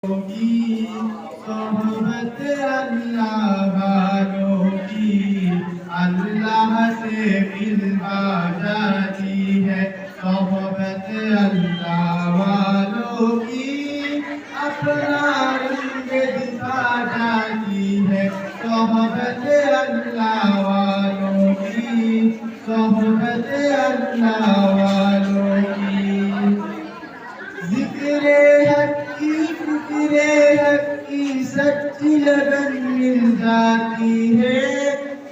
की सोहबत अल्लाह वालों की अल्लाह से मिलवा जाती है। सोहबत अल्लाह वालों की अपना रंग दिखा जाती है। सोहबत अल्लाह वालों की सोहबत अल्लाह वालों की जिक्रे हक की फिक्रे हक की सच्ची लगन मिल जाती है।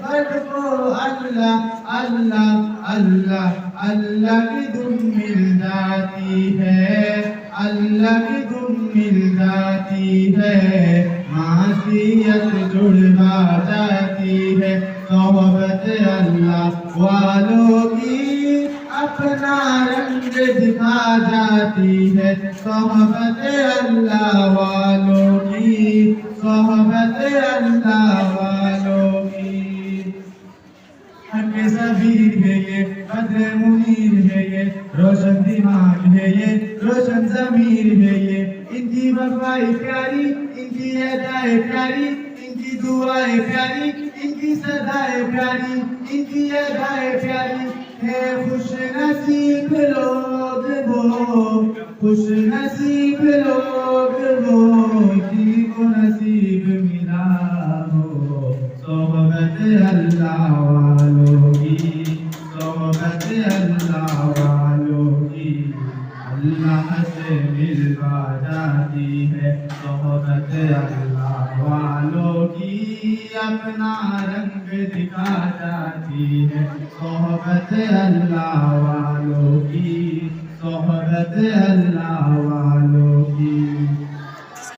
बट को अल्लाह अल्लाह अल्लाह अल्लाह की धुन मिल जाती है। अल्लाह की धुन मिल जाती है। मासियत जुड़वा जाती है। सोहबत अल्लाह वालों की अपना रंग दिखा जाती है। सोहबत अल्लाह वालों की सोहबत अल्लाह वालों की हक सबीर है ये, बद्र मुनीर है ये, रोशन दिमाग है ये, रोशन ज़मीर है ये। इनकी वफ़ाई प्यारी, इनकी अदाएं प्यारी, इनकी दुआएं प्यारी, इनकी सदाएं प्यारी, इनकी अदाएं प्यारी है। खुश नसीब लोग वो, खुश नसीब लोग वो, जिनको नसीब मिला हो। सोहबत अल्लाह वालों की सोहबत अल्लाह वालों की अल्लाह से मिलवा जाती है। सोहबत अल्लाह वालों की अपना रंग दिखा जाती है। सोहबत अल्लाह वालों की सोहबत अल्लाह वालों